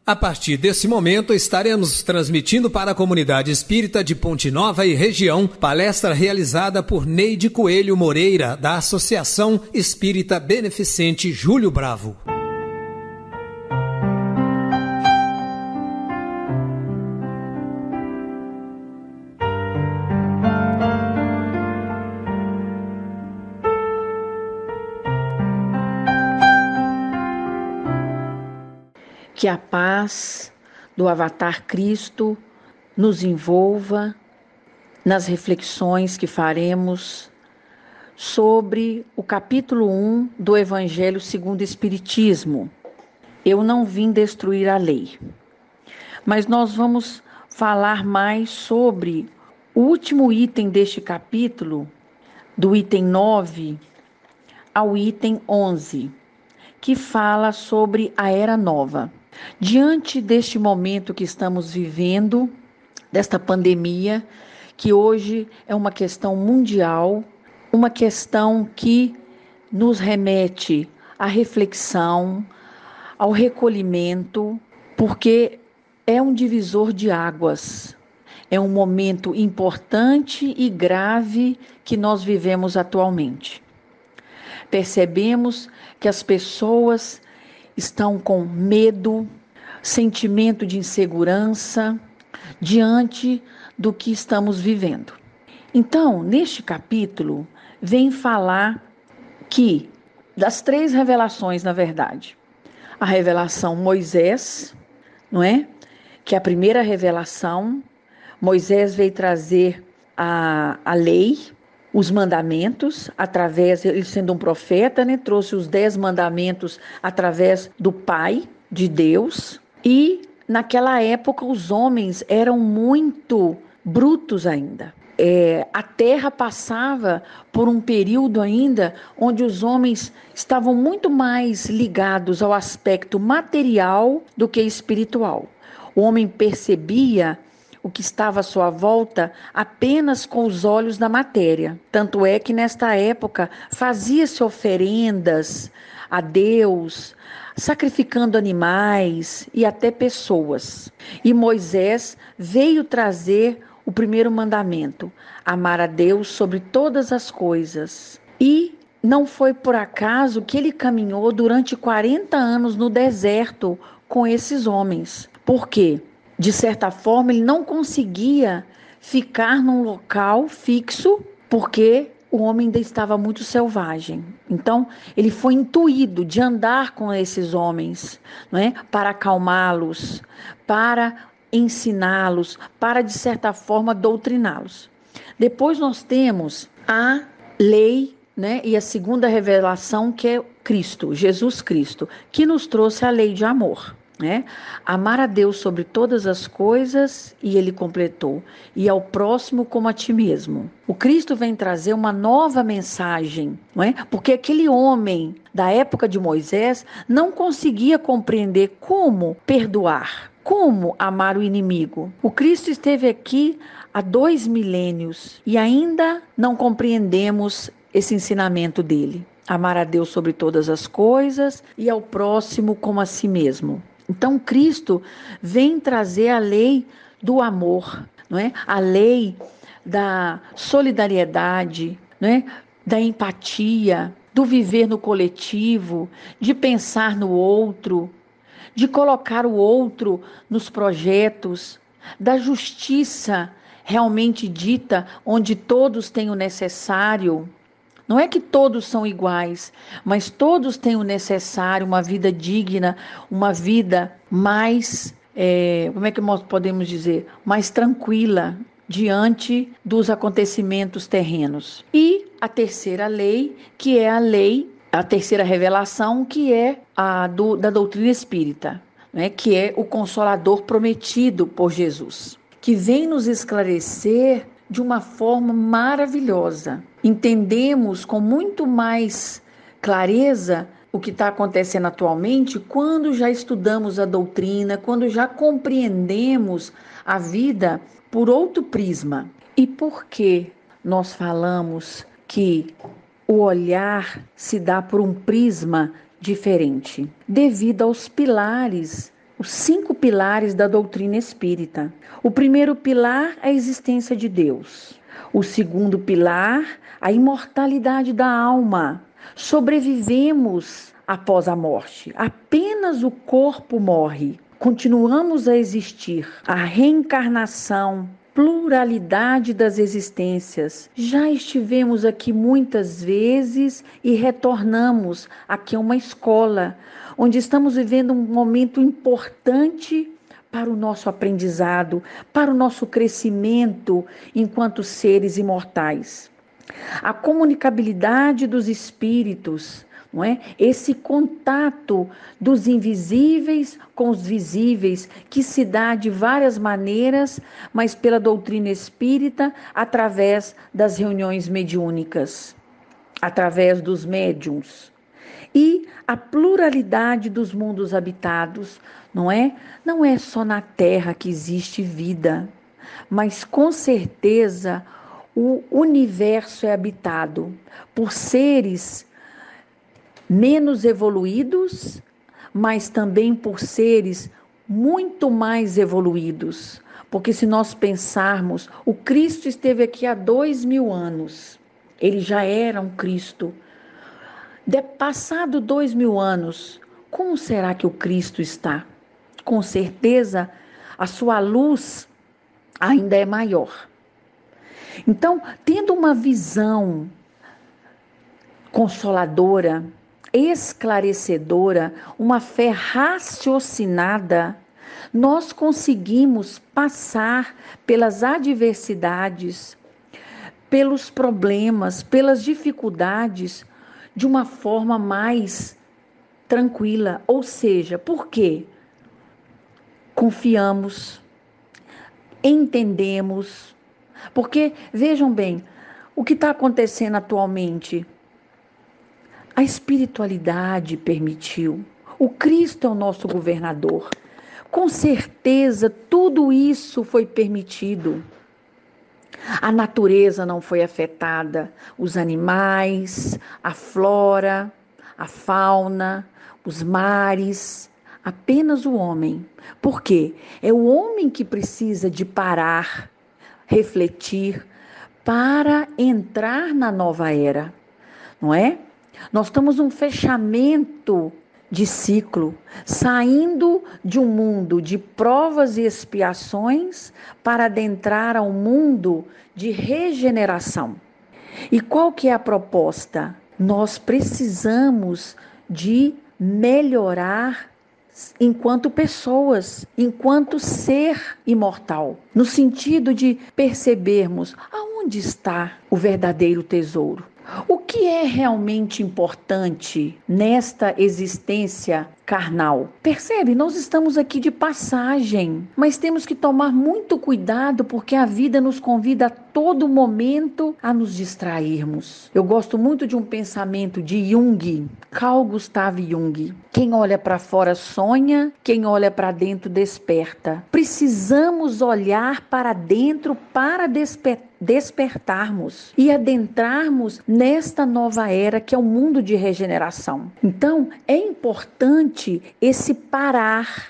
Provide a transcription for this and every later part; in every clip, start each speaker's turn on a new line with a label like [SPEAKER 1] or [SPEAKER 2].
[SPEAKER 1] A partir desse momento, estaremos transmitindo para a comunidade espírita de Ponte Nova e região, palestra realizada por Neide Coelho Moreira, da Associação Espírita Beneficente Júlio Bravo.
[SPEAKER 2] Que a paz do Avatar Cristo nos envolva nas reflexões que faremos sobre o capítulo 1 do Evangelho segundo o Espiritismo. Eu não vim destruir a lei. Mas nós vamos falar mais sobre o último item deste capítulo, do item 9 ao item 11, que fala sobre a Era Nova. Diante deste momento que estamos vivendo, desta pandemia, que hoje é uma questão mundial, uma questão que nos remete à reflexão, ao recolhimento, porque é um divisor de águas. É um momento importante e grave que nós vivemos atualmente. Percebemos que as pessoas estão com medo, sentimento de insegurança diante do que estamos vivendo. Então, neste capítulo, vem falar que das 3 revelações, na verdade. A revelação Moisés, não é? Que é a primeira revelação. Moisés veio trazer a lei, os mandamentos, através, ele sendo um profeta, né, trouxe os 10 mandamentos através do Pai, de Deus. E naquela época os homens eram muito brutos ainda. A terra passava por um período ainda onde os homens estavam muito mais ligados ao aspecto material do que espiritual. O homem percebia o que estava à sua volta apenas com os olhos da matéria. Tanto é que nesta época fazia-se oferendas a Deus, sacrificando animais e até pessoas. E Moisés veio trazer o primeiro mandamento: amar a Deus sobre todas as coisas. E não foi por acaso que ele caminhou durante 40 anos no deserto com esses homens. Por quê? De certa forma, ele não conseguia ficar num local fixo, porque o homem ainda estava muito selvagem. Então, ele foi intuído de andar com esses homens, não é? Para acalmá-los, para ensiná-los, para, de certa forma, doutriná-los. Depois nós temos a lei, né? E a segunda revelação, que é Cristo, Jesus Cristo, que nos trouxe a lei de amor. Amar a Deus sobre todas as coisas, e ele completou, e ao próximo como a ti mesmo. O Cristo vem trazer uma nova mensagem, porque aquele homem da época de Moisés não conseguia compreender como perdoar, como amar o inimigo. O Cristo esteve aqui há 2 milênios e ainda não compreendemos esse ensinamento dele. Amar a Deus sobre todas as coisas e ao próximo como a si mesmo. Então, Cristo vem trazer a lei do amor, não é? A lei da solidariedade, não é? Da empatia, do viver no coletivo, de pensar no outro, de colocar o outro nos projetos, da justiça realmente dita, onde todos têm o necessário. Não é que todos são iguais, mas todos têm o necessário, uma vida digna, uma vida mais, como é que nós podemos dizer, mais tranquila diante dos acontecimentos terrenos. E a terceira lei, que é a terceira revelação, que é da doutrina espírita, né? Que é o Consolador prometido por Jesus, que vem nos esclarecer de uma forma maravilhosa. Entendemos com muito mais clareza o que está acontecendo atualmente quando já estudamos a doutrina, quando já compreendemos a vida por outro prisma. E por que nós falamos que o olhar se dá por um prisma diferente? Devido aos pilares os 5 pilares da doutrina espírita. O primeiro pilar é a existência de Deus. O segundo pilar, a imortalidade da alma. Sobrevivemos após a morte. Apenas o corpo morre. Continuamos a existir. A reencarnação, pluralidade das existências. Já estivemos aqui muitas vezes e retornamos. Aqui é uma escola, onde estamos vivendo um momento importante para o nosso aprendizado, para o nosso crescimento enquanto seres imortais. A comunicabilidade dos espíritos, não é? Esse contato dos invisíveis com os visíveis, que se dá de várias maneiras, mas pela doutrina espírita, através das reuniões mediúnicas, através dos médiuns. E a pluralidade dos mundos habitados, não é? Não é só na Terra que existe vida, mas com certeza o universo é habitado por seres menos evoluídos, mas também por seres muito mais evoluídos. Porque se nós pensarmos, o Cristo esteve aqui há 2000 anos, ele já era um Cristo. Passado 2000 anos, como será que o Cristo está? Com certeza, a sua luz ainda é maior. Então, tendo uma visão consoladora, esclarecedora, uma fé raciocinada, nós conseguimos passar pelas adversidades, pelos problemas, pelas dificuldades, de uma forma mais tranquila. Ou seja, por quê? Confiamos, entendemos. Porque, vejam bem, o que está acontecendo atualmente? A espiritualidade permitiu. O Cristo é o nosso governador. Com certeza, tudo isso foi permitido. A natureza não foi afetada, os animais, a flora, a fauna, os mares, apenas o homem. Por quê? É o homem que precisa de parar, refletir, para entrar na nova era, não é? Nós estamos num fechamento de ciclo, saindo de um mundo de provas e expiações para adentrar ao mundo de regeneração. E qual que é a proposta? Nós precisamos de melhorar enquanto pessoas, enquanto ser imortal, no sentido de percebermos aonde está o verdadeiro tesouro. O que é realmente importante nesta existência carnal? Percebe? Nós estamos aqui de passagem, mas temos que tomar muito cuidado porque a vida nos convida a todo momento a nos distrairmos. Eu gosto muito de um pensamento de Jung, Carl Gustav Jung. Quem olha para fora sonha, quem olha para dentro desperta. Precisamos olhar para dentro para despertarmos e adentrarmos nesta nova era que é o mundo de regeneração. Então, é importante esse parar.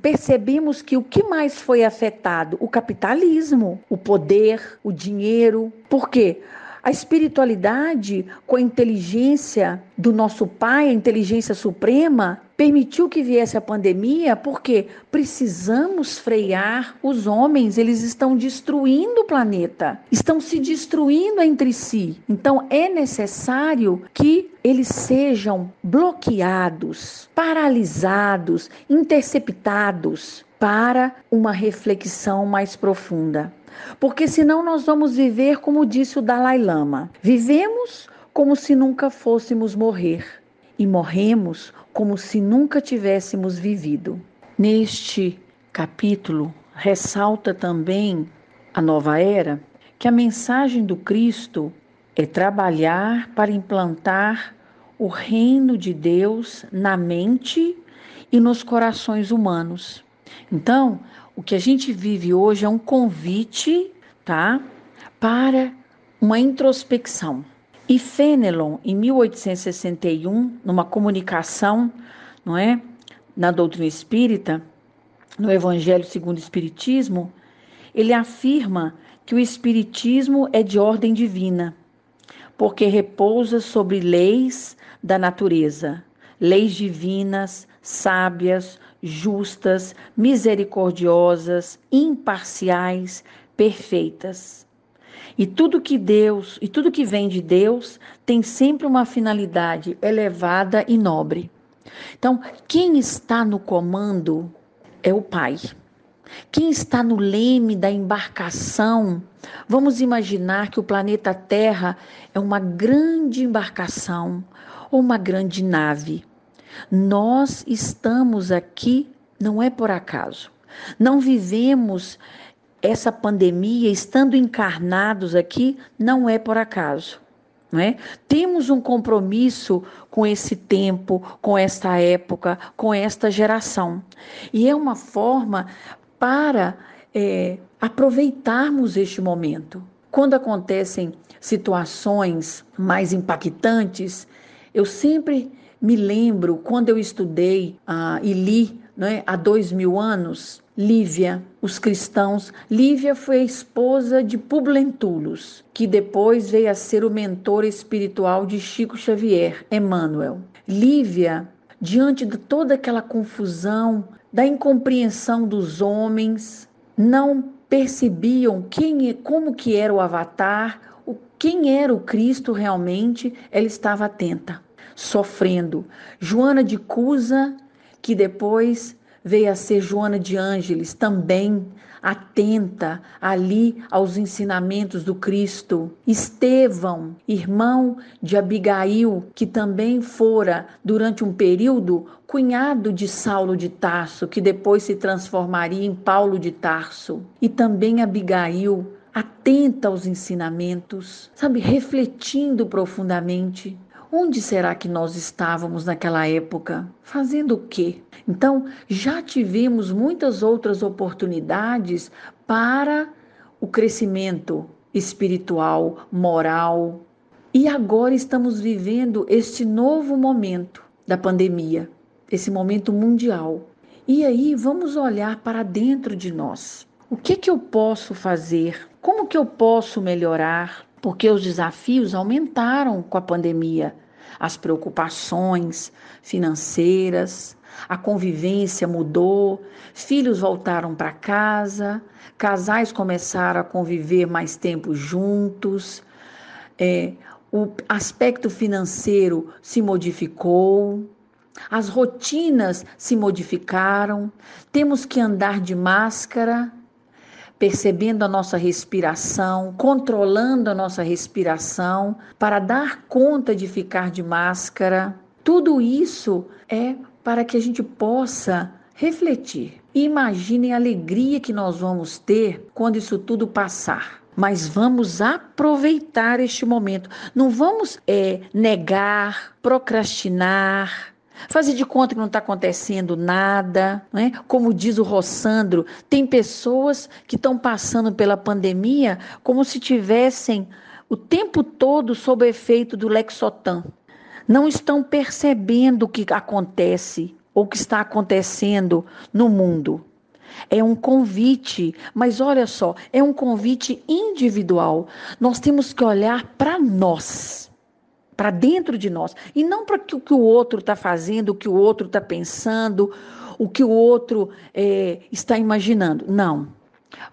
[SPEAKER 2] Percebemos que o que mais foi afetado? O capitalismo, o poder, o dinheiro. Por quê? A espiritualidade, com a inteligência do nosso Pai, a inteligência suprema, permitiu que viesse a pandemia porque precisamos frear os homens. Eles estão destruindo o planeta, estão se destruindo entre si. Então é necessário que eles sejam bloqueados, paralisados, interceptados para uma reflexão mais profunda. Porque senão nós vamos viver como disse o Dalai Lama. Vivemos como se nunca fôssemos morrer e morremos como se nunca tivéssemos vivido. Neste capítulo, ressalta também a nova era, que a mensagem do Cristo é trabalhar para implantar o reino de Deus na mente e nos corações humanos. Então, o que a gente vive hoje é um convite, tá, para uma introspecção. E Fenelon, em 1861, numa comunicação, não é, na doutrina espírita, no Evangelho segundo o Espiritismo, ele afirma que o Espiritismo é de ordem divina, porque repousa sobre leis da natureza, leis divinas, sábias, justas, misericordiosas, imparciais, perfeitas. E tudo que vem de Deus tem sempre uma finalidade elevada e nobre. Então, quem está no comando é o Pai. Quem está no leme da embarcação, vamos imaginar que o planeta Terra é uma grande embarcação ou uma grande nave. Nós estamos aqui, não é por acaso. Não vivemos essa pandemia estando encarnados aqui, não é por acaso. Não é? Temos um compromisso com esse tempo, com esta época, com esta geração. E é uma forma para aproveitarmos este momento. Quando acontecem situações mais impactantes, eu sempre me lembro, quando eu estudei e li, há 2000 anos, Lívia, os cristãos. Lívia foi a esposa de Publio Lentulus, que depois veio a ser o mentor espiritual de Chico Xavier, Emmanuel. Lívia, diante de toda aquela confusão, da incompreensão dos homens, não percebiam como que era o avatar, quem era o Cristo realmente, ela estava atenta, sofrendo. Joana de Cusa, que depois veio a ser Joana de Ângeles, também atenta ali aos ensinamentos do Cristo. Estevão, irmão de Abigail, que também fora, durante um período, cunhado de Saulo de Tarso, que depois se transformaria em Paulo de Tarso. E também Abigail, atenta aos ensinamentos, refletindo profundamente. Onde será que nós estávamos naquela época? Fazendo o quê? Então, já tivemos muitas outras oportunidades para o crescimento espiritual, moral. E agora estamos vivendo este novo momento da pandemia, esse momento mundial. E aí, vamos olhar para dentro de nós. O que eu posso fazer? Como que eu posso melhorar? Porque os desafios aumentaram com a pandemia. As preocupações financeiras, a convivência mudou, filhos voltaram para casa, casais começaram a conviver mais tempo juntos, o aspecto financeiro se modificou, as rotinas se modificaram, temos que andar de máscara, percebendo a nossa respiração, controlando a nossa respiração, para dar conta de ficar de máscara. Tudo isso é para que a gente possa refletir. E imaginem a alegria que nós vamos ter quando isso tudo passar. Mas vamos aproveitar este momento. Não vamos negar, procrastinar, fazer de conta que não está acontecendo nada, né? Como diz o Rossandro, tem pessoas que estão passando pela pandemia como se tivessem o tempo todo sob o efeito do Lexotan. Não estão percebendo o que acontece ou o que está acontecendo no mundo. É um convite, mas olha só, é um convite individual. Nós temos que olhar para nós, para dentro de nós, e não para o que o outro está fazendo, o que o outro está pensando, o que o outro está imaginando. Não.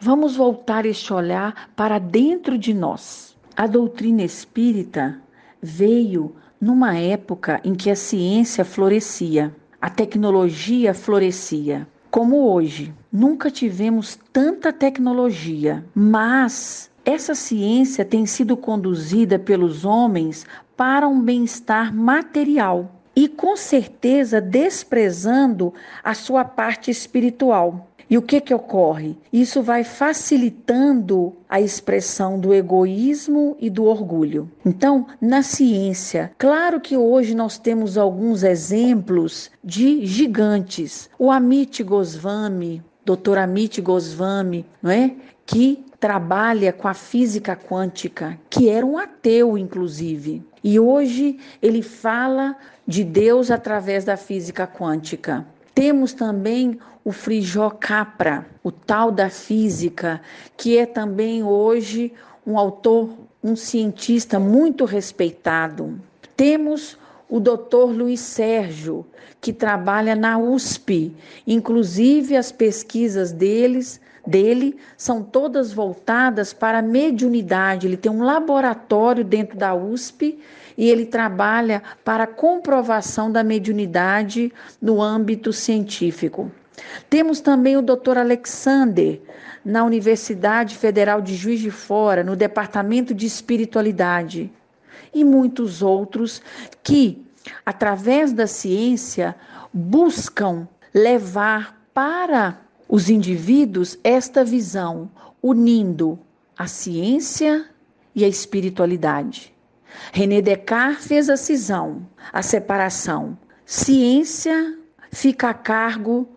[SPEAKER 2] Vamos voltar este olhar para dentro de nós. A doutrina espírita veio numa época em que a ciência florescia, a tecnologia florescia. Como hoje, nunca tivemos tanta tecnologia, mas essa ciência tem sido conduzida pelos homens para um bem-estar material e, com certeza, desprezando a sua parte espiritual. E o que ocorre? Isso vai facilitando a expressão do egoísmo e do orgulho. Então, na ciência, claro que hoje nós temos alguns exemplos de gigantes. O Amit Goswami, Dr. Amit Goswami, não é? Que trabalha com a física quântica, que era um ateu, inclusive. E hoje ele fala de Deus através da física quântica. Temos também o Frijó Capra, o tal da física, que é também hoje um autor, um cientista muito respeitado. Temos o Dr. Luiz Sérgio, que trabalha na USP, inclusive as pesquisas dele são todas voltadas para a mediunidade. Ele tem um laboratório dentro da USP e ele trabalha para a comprovação da mediunidade no âmbito científico. Temos também o Dr. Alexander, na Universidade Federal de Juiz de Fora, no Departamento de Espiritualidade, e muitos outros que, através da ciência, buscam levar para os indivíduos esta visão, unindo a ciência e a espiritualidade. René Descartes fez a cisão, a separação. Ciência fica a cargo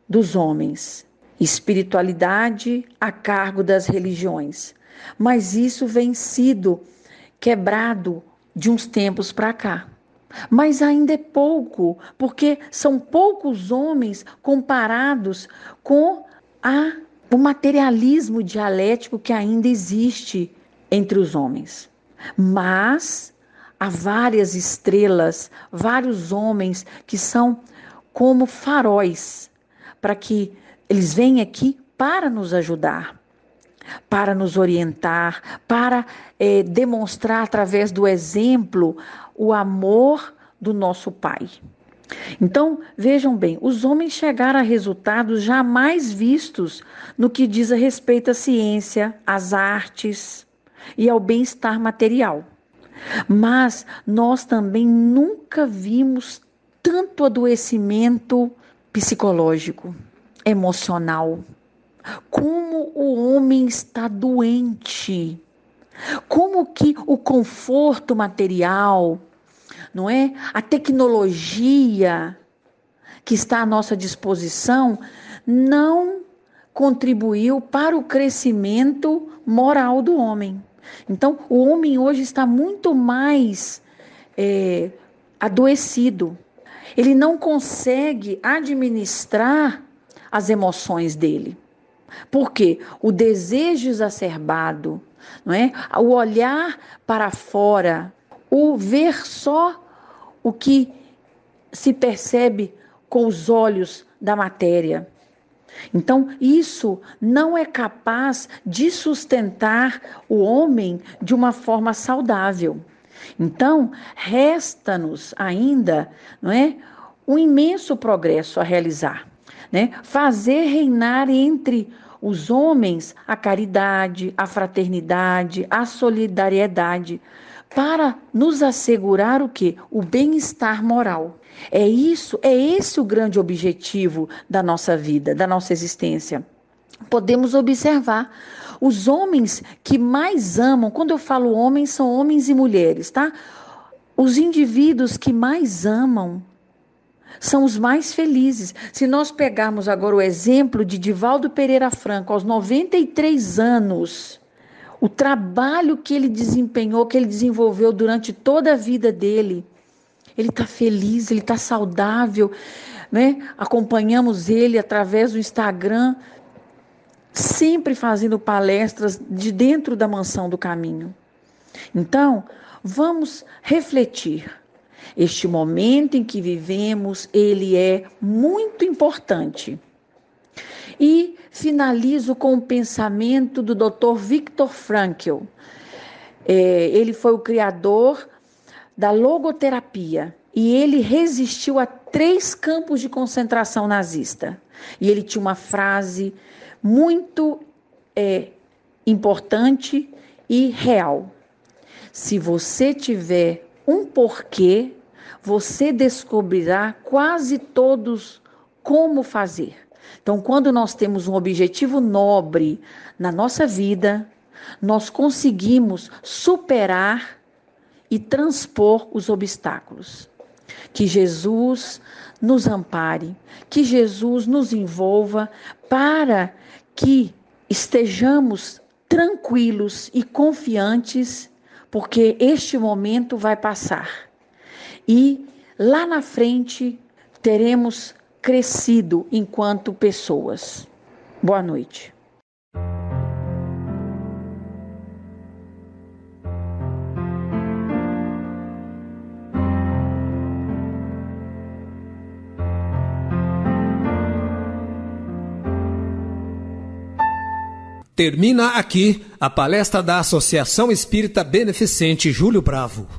[SPEAKER 2] dos homens, espiritualidade a cargo das religiões. Mas isso vem sido quebrado de uns tempos para cá. Mas ainda é pouco, porque são poucos homens comparados com o materialismo dialético que ainda existe entre os homens. Mas há várias estrelas, vários homens que são como faróis, para que eles venham aqui para nos ajudar, para nos orientar, para demonstrar através do exemplo o amor do nosso Pai. Então, vejam bem, os homens chegaram a resultados jamais vistos no que diz a respeito à ciência, às artes e ao bem-estar material. Mas nós também nunca vimos tanto adoecimento psicológico, emocional. Como o homem está doente, como que o conforto material, não é? A tecnologia que está à nossa disposição não contribuiu para o crescimento moral do homem. Então, o homem hoje está muito mais adoecido. Ele não consegue administrar as emoções dele. Por quê? O desejo exacerbado, não é? O olhar para fora, o ver só o que se percebe com os olhos da matéria. Então, isso não é capaz de sustentar o homem de uma forma saudável. Então, resta-nos ainda, não é, um imenso progresso a realizar. Né? Fazer reinar entre os homens a caridade, a fraternidade, a solidariedade, para nos assegurar o quê? O bem-estar moral. É esse o grande objetivo da nossa vida, da nossa existência. Podemos observar os homens que mais amam, quando eu falo homens, são homens e mulheres, tá? Os indivíduos que mais amam são os mais felizes. Se nós pegarmos agora o exemplo de Divaldo Pereira Franco, aos 93 anos, o trabalho que ele desempenhou, que ele desenvolveu durante toda a vida dele, ele está feliz, ele está saudável, né? Acompanhamos ele através do Instagram, sempre fazendo palestras de dentro da Mansão do Caminho. Então, vamos refletir. Este momento em que vivemos, ele é muito importante. E finalizo com o pensamento do Dr. Viktor Frankl. Ele foi o criador da logoterapia e ele resistiu a 3 campos de concentração nazista. E ele tinha uma frase muito importante e real. Se você tiver um porquê, você descobrirá quase todos como fazer. Então, quando nós temos um objetivo nobre na nossa vida, nós conseguimos superar e transpor os obstáculos. Que Jesus nos ampare, que Jesus nos envolva para que estejamos tranquilos e confiantes, porque este momento vai passar. E lá na frente teremos crescido enquanto pessoas. Boa noite.
[SPEAKER 1] Termina aqui a palestra da Associação Espírita Beneficente Júlio Bravo.